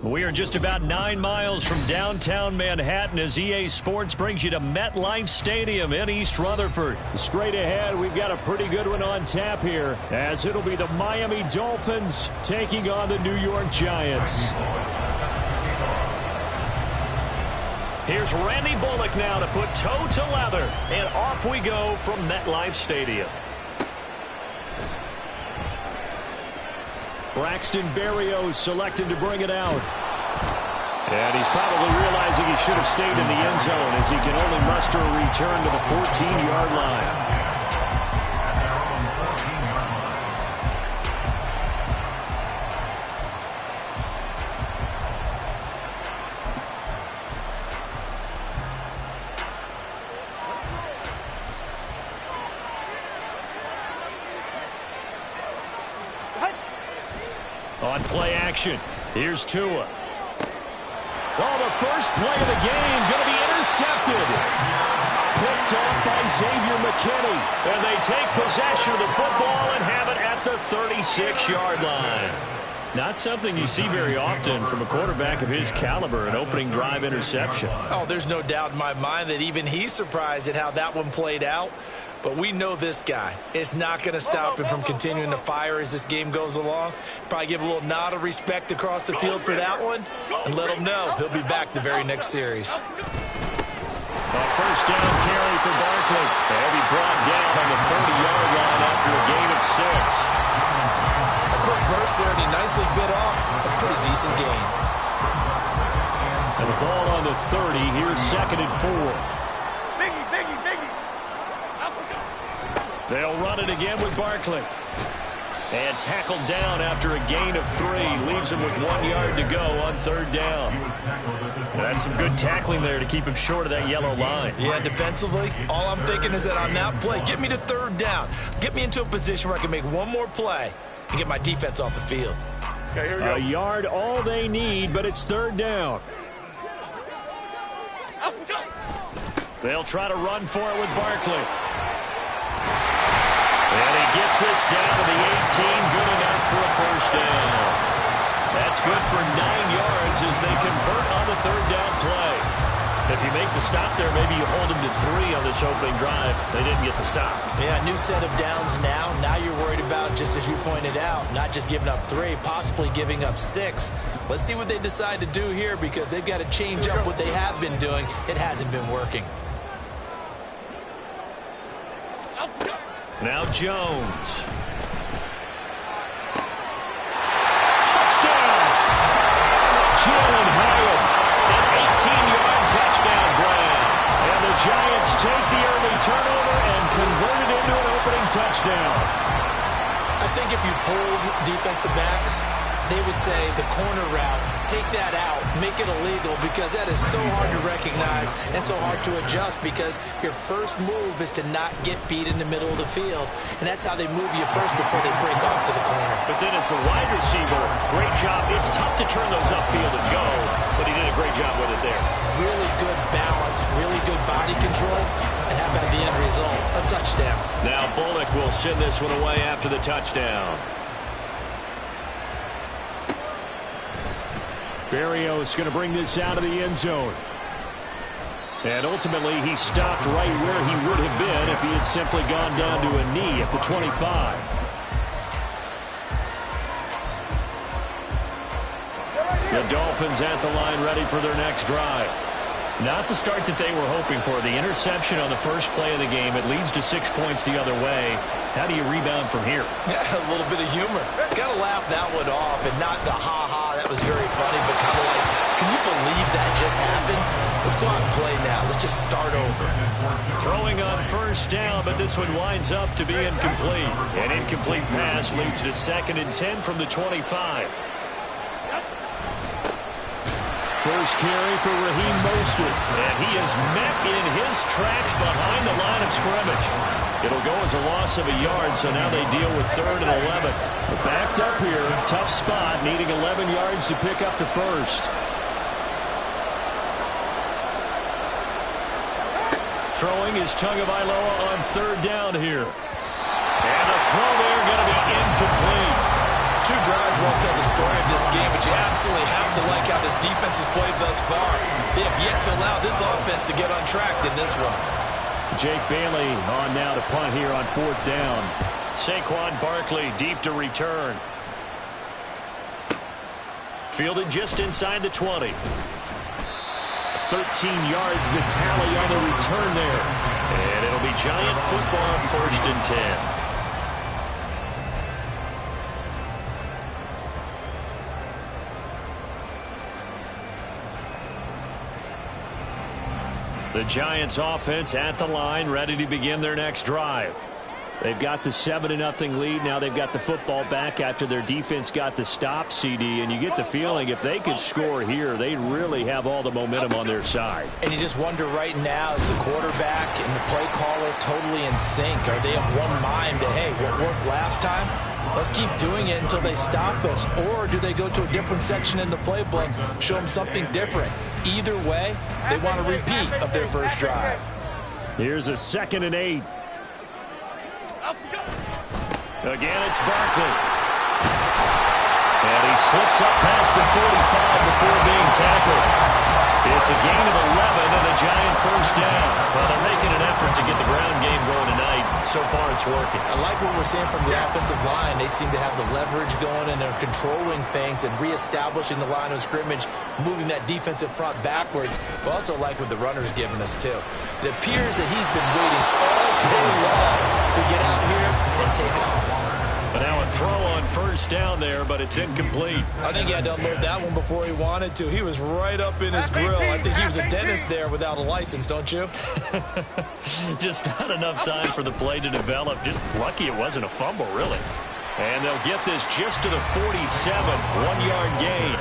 We are just about 9 miles from downtown Manhattan as EA Sports brings you to MetLife Stadium in East Rutherford. Straight ahead, we've got a pretty good one on tap here, as it'll be the Miami Dolphins taking on the New York Giants. Here's Randy Bullock now to put toe to leather, and off we go from MetLife Stadium. Braxton Berrios selected to bring it out. And he's probably realizing he should have stayed in the end zone as he can only muster a return to the 14-yard line. On play action, here's Tua. Oh, the first play of the game going to be intercepted. Picked off by Xavier McKinney. And they take possession of the football and have it at the 36-yard line. Not something you see very often from a quarterback of his caliber, an opening drive interception. Oh, there's no doubt in my mind that even he's surprised at how that one played out. But we know this guy. It's not going to stop him from continuing to fire as this game goes along. Probably give a little nod of respect across the field for that one and let him know he'll be back the very next series. A first down carry for Barkley. They'll be brought down on the 30-yard line after a gain of 6. A quick burst there, and he nicely bit off a pretty decent gain. And the ball on the 30. Here's 2nd and 4. They'll run it again with Barkley. And tackled down after a gain of 3. Leaves him with 1 yard to go on 3rd down. That's some good tackling there to keep him short of that yellow line. Yeah, defensively, all I'm thinking is that on that play, get me to 3rd down. Get me into a position where I can make one more play and get my defense off the field. Okay, here we go. A yard all they need, but it's 3rd down. They'll try to run for it with Barkley. And he gets this down to the 18, good enough for a first down. That's good for 9 yards as they convert on the 3rd down play. If you make the stop there, maybe you hold them to 3 on this opening drive. They didn't get the stop. Yeah, new set of downs now. Now you're worried about, just as you pointed out, not just giving up 3, possibly giving up 6. Let's see what they decide to do here because they've got to change up what they have been doing. It hasn't been working. Now Jones. Touchdown! Jalen Hyatt. An 18-yard touchdown grab. And the Giants take the early turnover and convert it into an opening touchdown. I think if you pulled defensive backs, they would say the corner route, take that out, make it illegal, because that is so hard to recognize and so hard to adjust because your first move is to not get beat in the middle of the field. And that's how they move you first before they break off to the corner. But then as the wide receiver, great job. It's tough to turn those upfield and go, but he did a great job with it there. Really good balance, really good body control. And how about the end result? A touchdown. Now Bullock will send this one away after the touchdown. Berrios going to bring this out of the end zone. And ultimately, he stopped right where he would have been if he had simply gone down to a knee at the 25. The Dolphins at the line ready for their next drive. Not the start that they were hoping for. The interception on the first play of the game. It leads to 6 points the other way. How do you rebound from here? Yeah, a little bit of humor. Got to laugh that one off and not the ha-ha. That was very funny, but kind of like, can you believe that just happened? Let's go out and play now. Let's just start over. Throwing on first down, but this one winds up to be incomplete. An incomplete pass leads to 2nd and 10 from the 25. First carry for Raheem Mostert, and he is met in his tracks behind the line of scrimmage. It'll go as a loss of a yard, so now they deal with 3rd and 11. They're backed up here, tough spot, needing 11 yards to pick up the first. Throwing is Tagovailoa on 3rd down here. And the throw there going to be incomplete. 2 drives won't tell the story of this game, but you absolutely have to like how this defense has played thus far. They have yet to allow this offense to get untracked in this one. Jake Bailey on now to punt here on 4th down. Saquon Barkley deep to return. Fielded just inside the 20. 13 yards the tally on the return there. And it'll be Giant football, 1st and 10. The Giants offense at the line, ready to begin their next drive. They've got the 7-0 lead. Now they've got the football back after their defense got the stop, CD. And you get the feeling if they could score here, they really have all the momentum on their side. And you just wonder right now, is the quarterback and the play caller totally in sync? Are they of one mind that, hey, what worked last time? Let's keep doing it until they stop us. Or do they go to a different section in the playbook, show them something different? Either way, they want a repeat of their first drive. Here's a 2nd and 8. Again, it's Barkley. And he slips up past the 45 before being tackled. It's a gain of 11 and a Giant 1st down. Well, they're making an effort to get the ground game going tonight. So far, it's working. I like what we're seeing from the offensive line. They seem to have the leverage going, and they're controlling things and reestablishing the line of scrimmage, moving that defensive front backwards. But also like what the runner's giving us, too. It appears that he's been waiting all day long to get out here and take off. But now a throw on 1st down there, but it's incomplete. I think he had to unload that one before he wanted to. He was right up in his grill. I think he was a dentist there without a license, don't you? Just not enough time for the play to develop. Just lucky it wasn't a fumble, really. And they'll get this just to the 47, 1-yard gain.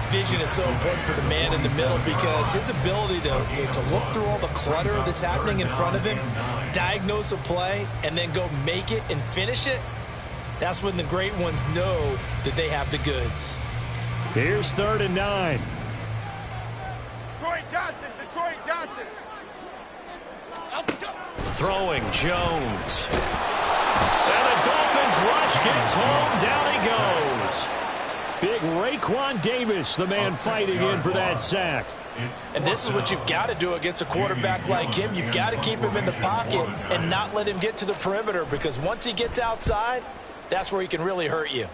Vision is so important for the man in the middle because his ability to look through all the clutter that's happening in front of him, diagnose a play, and then go make it and finish it, that's when the great ones know that they have the goods. Here's 3rd and 9. Detroit Johnson. Throwing Jones. And the Dolphins rush gets home. Down he goes. Big Raekwon Davis, the man fighting in for that sack. And this is what you've got to do against a quarterback like him. You've got to keep him in the pocket and not let him get to the perimeter, because once he gets outside, that's where he can really hurt you.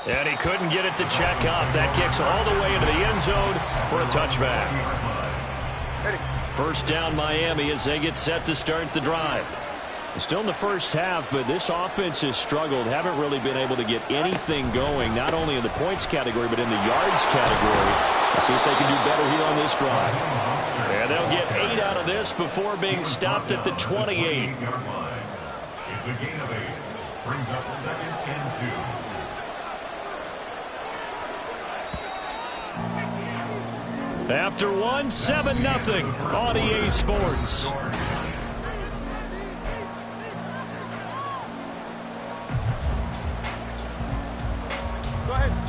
And he couldn't get it to check up. That kicks all the way into the end zone for a touchback. 1st down Miami as they get set to start the drive. Still in the first half, but this offense has struggled. Haven't really been able to get anything going, not only in the points category, but in the yards category. Let's see if they can do better here on this drive. And they'll get 8 out of this before being stopped at the 28. It's a gain of 8. Brings up 2nd and 2. After 1, 7-0 on EA Sports.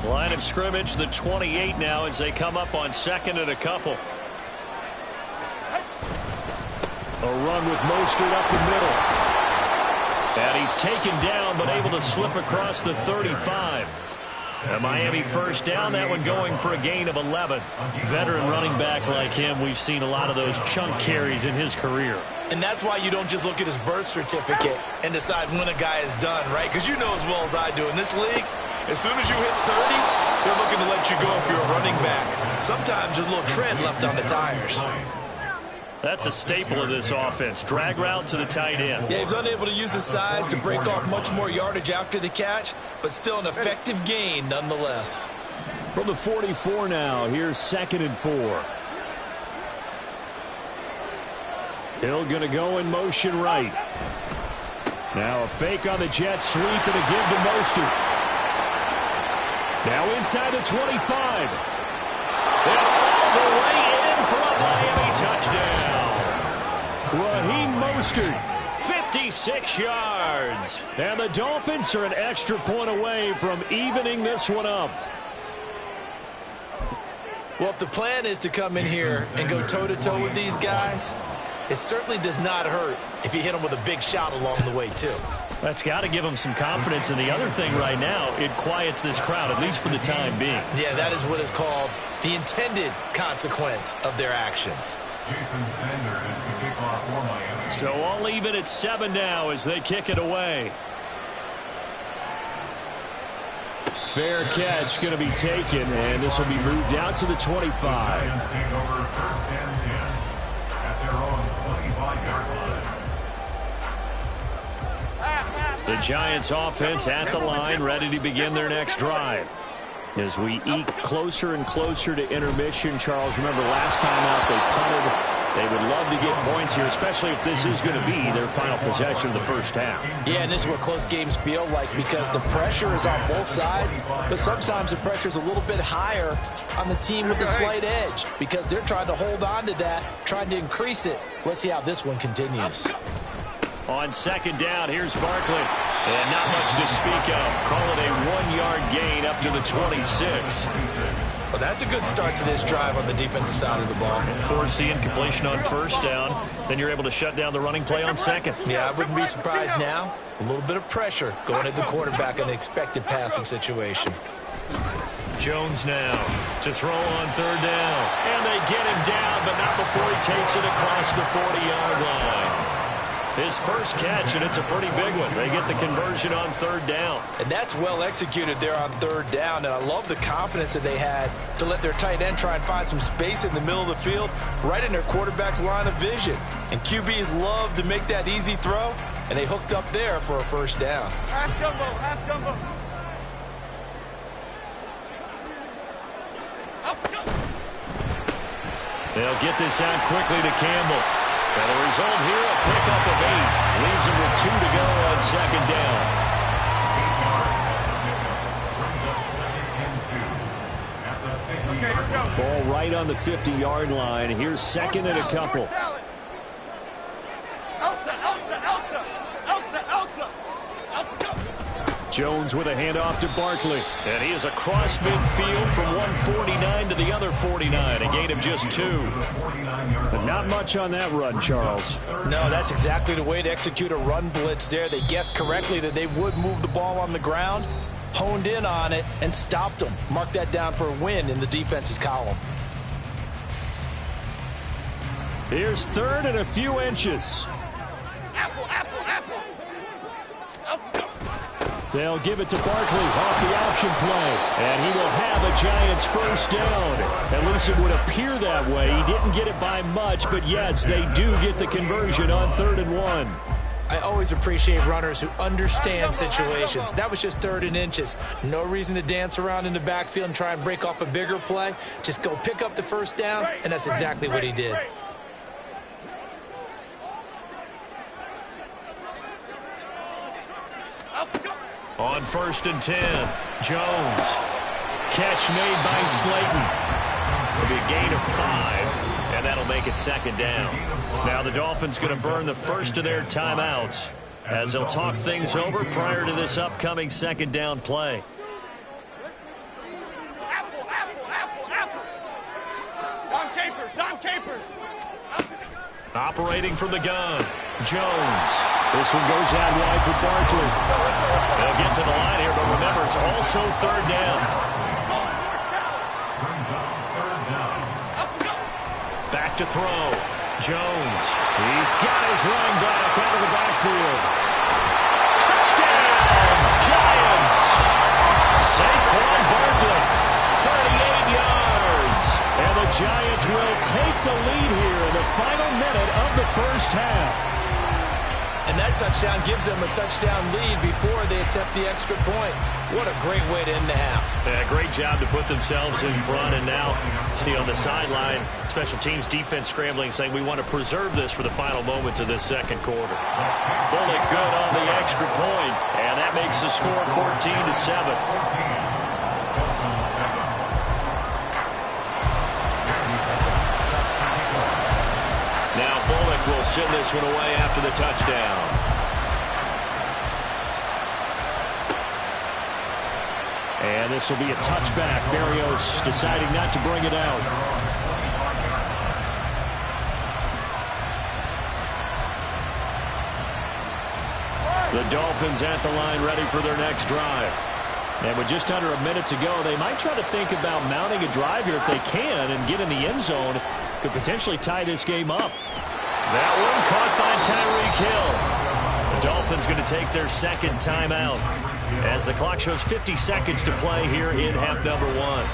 Line of scrimmage, the 28 now as they come up on 2nd and a couple. A run with Mostert up the middle. And he's taken down but able to slip across the 35. A Miami 1st down, that one going for a gain of 11. Veteran running back like him, we've seen a lot of those chunk carries in his career. And that's why you don't just look at his birth certificate and decide when a guy is done, right? Because you know as well as I do, in this league, as soon as you hit 30, they're looking to let you go if you're a running back. Sometimes there's a little tread left on the tires. That's a staple of this offense. Drag route to the tight end. Yeah, he's unable to use his size to break off much more yardage after the catch, but still an effective gain nonetheless. From the 44 now, here's 2nd and 4. Hill going to go in motion right. Now a fake on the jet sweep and a give to Mostert. Now inside the 25. And all the way in for a Miami touchdown. Raheem Mostert, 56 yards. And the Dolphins are an extra point away from evening this one up. Well, if the plan is to come in here and go toe-to-toe with these guys, it certainly does not hurt if you hit them with a big shot along the way, too. That's got to give them some confidence. And the other thing right now, it quiets this crowd, at least for the time being. Yeah, that is what is called the intended consequence of their actions. Jason Sanders to kick off for Miami. So all even at 7 now as they kick it away. Fair catch going to be taken, and this will be moved out to the 25. The Giants take over first and 10 at their own 25-yard line. The Giants offense at the line, ready to begin their next drive. As we eke closer and closer to intermission, Charles, remember last time out they punted. They would love to get points here, especially if this is going to be their final possession of the first half. Yeah, and this is what close games feel like because the pressure is on both sides, but sometimes the pressure is a little bit higher on the team with the slight edge because they're trying to hold on to that, trying to increase it. Let's see how this one continues. On second down, here's Barkley. And not much to speak of. Call it a 1-yard gain up to the 26. Well, that's a good start to this drive on the defensive side of the ball. Forcing completion on first down. Then you're able to shut down the running play on second. Yeah, I wouldn't be surprised now. A little bit of pressure going at the quarterback in the expected passing situation. Jones now to throw on third down. And they get him down, but not before he takes it across the 40-yard line. His first catch, and it's a pretty big one. They get the conversion on third down. And that's well executed there on third down. And I love the confidence that they had to let their tight end try and find some space in the middle of the field, right in their quarterback's line of vision. And QBs love to make that easy throw, and they hooked up there for a first down. Half jumbo, half jumbo. They'll get this out quickly to Campbell. And the result here, a pickup of 8. Leaves him with 2 to go on second down. 8 yards on the pickup. Brings up second and 2 at the 50-yard line. Ball right on the 50-yard line. Here's second and a couple. Elsa, Elsa, Elsa, Elsa, Elsa, Elsa. Jones with a handoff to Barkley. And he is across midfield from 149 to the other 49. A gain of just 2. But not much on that run, Charles. No, that's exactly the way to execute a run blitz there. They guessed correctly that they would move the ball on the ground, honed in on it, and stopped them. Mark that down for a win in the defense's column. Here's third and a few inches. Apple, apple, apple. They'll give it to Barkley off the option play. And he will have a Giants first down. At least it would appear that way. He didn't get it by much, but yes, they do get the conversion on 3rd and 1. I always appreciate runners who understand situations. That was just 3rd and inches. No reason to dance around in the backfield and try and break off a bigger play. Just go pick up the first down, and that's exactly what he did. On 1st and 10, Jones. Catch made by Slayton. It'll be a gain of 5, and that'll make it second down. Now the Dolphins going to burn the first of their timeouts as they'll talk things over prior to this upcoming second down play. Apple, apple, apple, apple. Don Capers, Don Capers. Operating from the gun, Jones. This one goes out wide for Barkley. They'll get to the line here, but remember, it's also 3rd down. Brings up 3rd down. Back to throw. Jones. He's got his running back out of the backfield. Touchdown, Giants. Saquon Barkley, 38 yards. And the Giants will take the lead here in the final minute of the first half. And that touchdown gives them a touchdown lead before they attempt the extra point. What a great way to end the half. Yeah, great job to put themselves in front. And now, see on the sideline, special teams defense scrambling, saying we want to preserve this for the final moments of this second quarter. Bullock good on the extra point, and that makes the score 14-7. Now Bullock will send this one away after the touchdown. And this will be a touchback. Berrios deciding not to bring it out. The Dolphins at the line ready for their next drive. And with just under a minute to go, they might try to think about mounting a drive here if they can and get in the end zone. Could potentially tie this game up. That one caught by Tyreek Hill. The Dolphins going to take their second timeout as the clock shows 50 seconds to play here in half number one.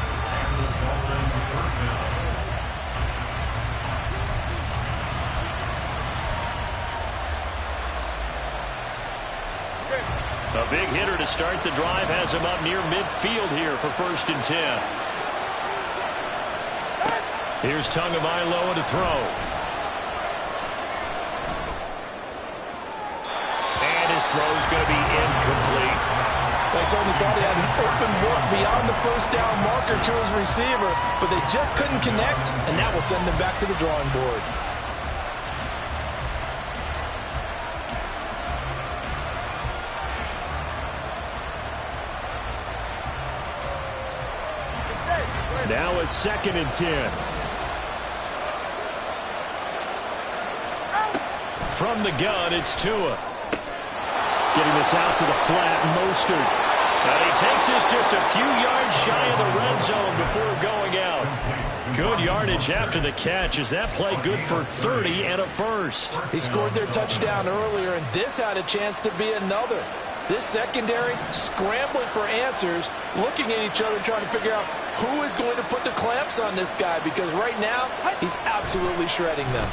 A big hitter to start the drive has him up near midfield here for 1st and 10. Here's Tagovailoa to throw. And his throw's going to be incomplete. They certainly thought he had an open look beyond the first down marker to his receiver, but they just couldn't connect, and that will send them back to the drawing board. Now a 2nd and 10. From the gun, it's Tua. Getting this out to the flat, Mostert. And he takes this just a few yards shy of the red zone before going out. Good yardage after the catch. Is that play good for 30 and a first? He scored their touchdown earlier, and this had a chance to be another. This secondary scrambling for answers, looking at each other, trying to figure out who is going to put the clamps on this guy, because right now he's absolutely shredding them.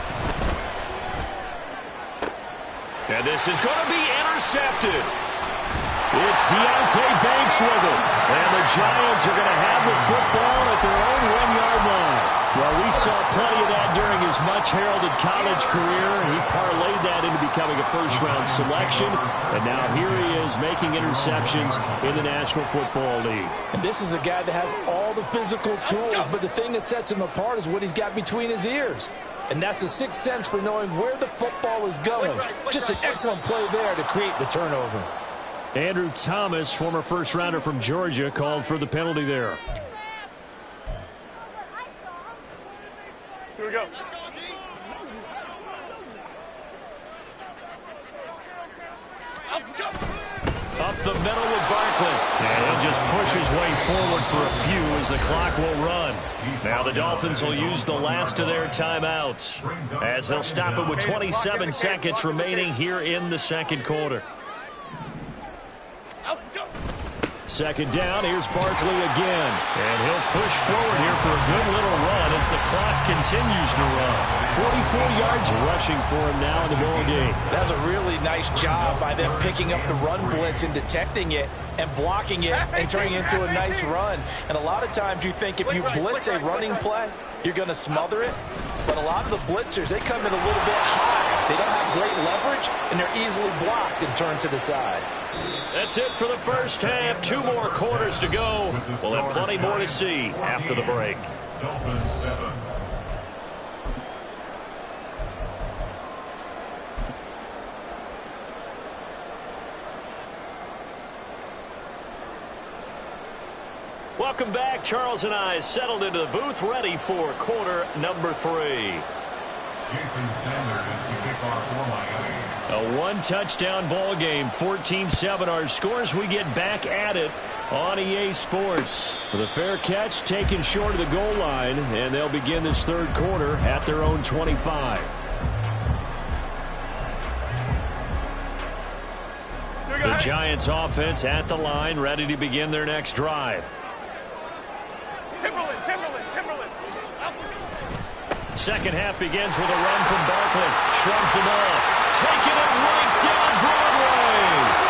And this is going to be intercepted. It's Deonte Banks with it. And the Giants are going to have the football at their own 1-yard line. Well, we saw plenty of that during his much-heralded college career. He parlayed that into becoming a first-round selection. And now here he is making interceptions in the National Football League. And this is a guy that has all the physical tools, but the thing that sets him apart is what he's got between his ears. And that's the sixth sense for knowing where the football is going. Just an excellent play there to create the turnover. Andrew Thomas, former first-rounder from Georgia, called for the penalty there. Here we go. Up the middle with Barkley. And he'll just push his way forward for a few as the clock will run. Now the Dolphins will use the last of their timeouts as they'll stop it with 27 seconds remaining here in the second quarter. Second down, here's Barkley again. And he'll push forward here for a good little run as the clock continues to run. 44 yards rushing for him now in the ball game. That's a really nice job by them picking up the run blitz and detecting it and blocking it and turning it into a nice run. And a lot of times you think if you blitz a running play, you're going to smother it. But a lot of the blitzers, they come in a little bit high. They don't have great leverage, and they're easily blocked and turned to the side. That's it for the first half. 2 more quarters to go. We'll have plenty more to see after the break. Dolphins 7. Welcome back. Charles and I settled into the booth, ready for quarter number 3. Jason Sanders to kick off for Miami. A 1-touchdown ball game, 14-7 our scores. We get back at it on EA Sports. With a fair catch taken short of the goal line, and they'll begin this third quarter at their own 25. The Giants offense at the line, ready to begin their next drive. Timberland. Second half begins with a run from Barkley. Shrugs him off. Taking it right down Broadway.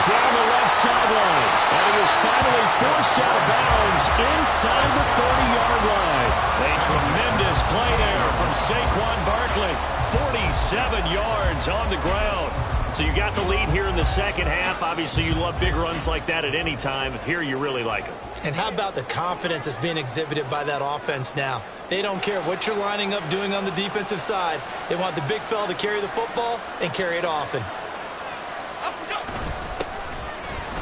Down the left sideline. And he is finally forced out of bounds inside the 30-yard line. A tremendous play there from Saquon Barkley. 47 yards on the ground. So you got the lead here in the second half. Obviously, you love big runs like that at any time. Here, you really like them. And how about the confidence that's being exhibited by that offense now? They don't care what you're lining up doing on the defensive side. They want the big fella to carry the football and carry it often.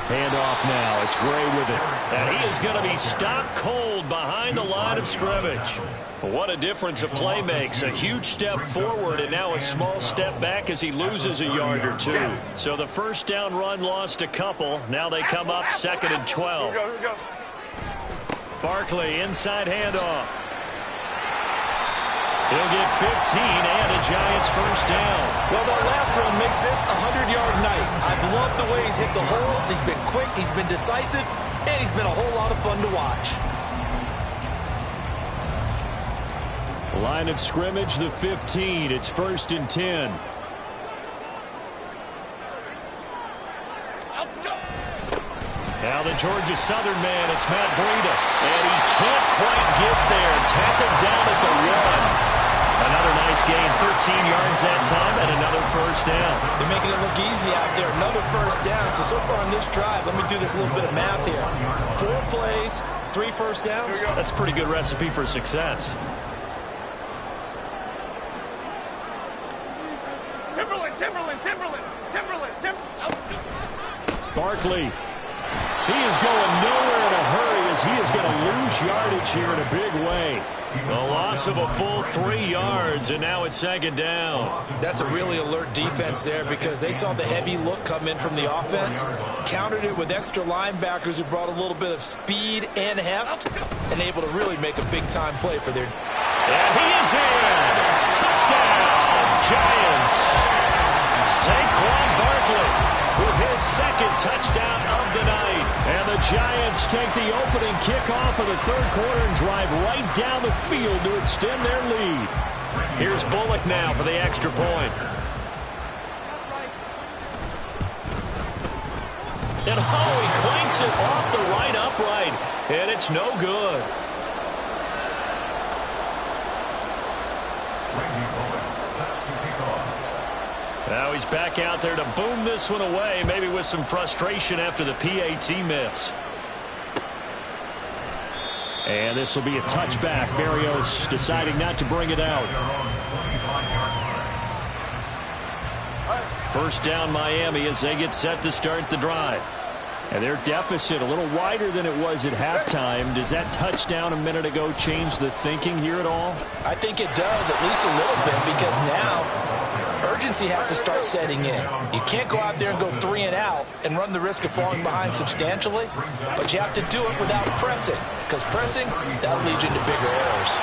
Handoff now. It's Gray with it. And he is going to be stopped cold behind the line of scrimmage. What a difference a play makes. A huge step forward and now a small step back as he loses a yard or two. So the first down run lost a couple. Now they come up 2nd and 12. Here we go. Barkley, inside handoff. He'll get 15 and a Giants first down. Well, that last run makes this a 100-yard night. I've loved the way he's hit the holes. He's been quick, he's been decisive, and he's been a whole lot of fun to watch. Line of scrimmage, the 15. It's 1st and 10. Now the Georgia Southern man, it's Matt Breida. And he can't quite get there. Tackled down at the 1. Another nice gain, 13 yards that time, and another first down. They're making it look easy out there. Another first down. So far on this drive, let me do this little bit of math here. 4 plays, 3 first downs. That's a pretty good recipe for success. Timberland. Barkley. He is going nowhere in a hurry as he is going to lose yardage here in a big way. A loss of a full 3 yards, and now it's 2nd down. That's a really alert defense there because they saw the heavy look come in from the offense, countered it with extra linebackers who brought a little bit of speed and heft, and able to really make a big-time play for their... And he is in! Touchdown, Giants! Saquon Barkley with his 2nd touchdown of the night. And the Giants take the opening kickoff of the 3rd quarter and drive right down the field to extend their lead. Here's Bullock now for the extra point. And he clanks it off the right upright, and it's no good. Now he's back out there to boom this one away, maybe with some frustration after the PAT miss. And this will be a touchback. Berrios deciding not to bring it out. First down Miami as they get set to start the drive. And their deficit a little wider than it was at halftime. Does that touchdown a minute ago change the thinking here at all? I think it does, at least a little bit, because now urgency has to start setting in. You can't go out there and go 3 and out and run the risk of falling behind substantially, but you have to do it without pressing, because pressing, that'll lead you into bigger errors.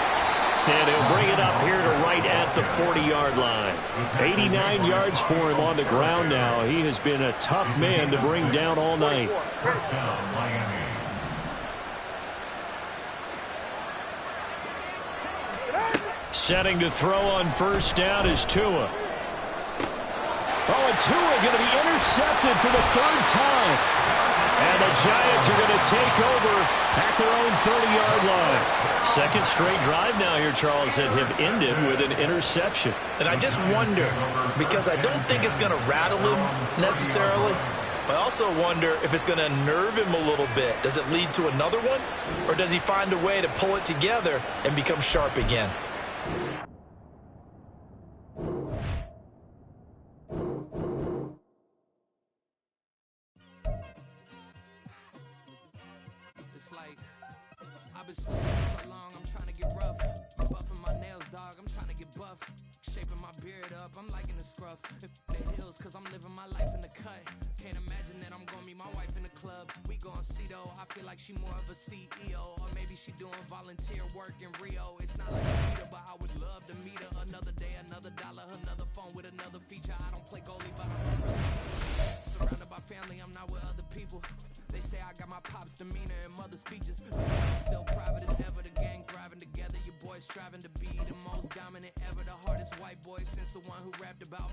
And he'll bring it up here to right at the 40-yard line. 89 yards for him on the ground now. He has been a tough man to bring down all night. First down, Miami. Setting to throw on first down is Tua. Oh, and Tua going to be intercepted for the 3rd time. And the Giants are going to take over at their own 30-yard line. 2nd straight drive now here, Charles, that have ended with an interception. And I just wonder, because I don't think it's going to rattle him necessarily, but I also wonder if it's going to nerve him a little bit. Does it lead to another one? Or does he find a way to pull it together and become sharp again? I've been swimming for so long, I'm trying to get rough. Buffing my nails, dog, I'm trying to get buff. Shaping my beard up, I'm liking the scruff. The hills, cause I'm living my life in the cut. Can't imagine that I'm gonna meet my wife in the club. We gon' see though, I feel like she more of a CEO. Or maybe she doing volunteer work in Rio. It's not like I meet her, but I would love to meet her. Another day, another dollar, another phone with another feature. I don't play goalie, but I'm really surrounded by family, I'm not with other people. They say I got my pop's demeanor and mother's features. Still private as ever, the gang thriving together. Your boys striving to be the most dominant ever. The hardest white boy since the one who rapped about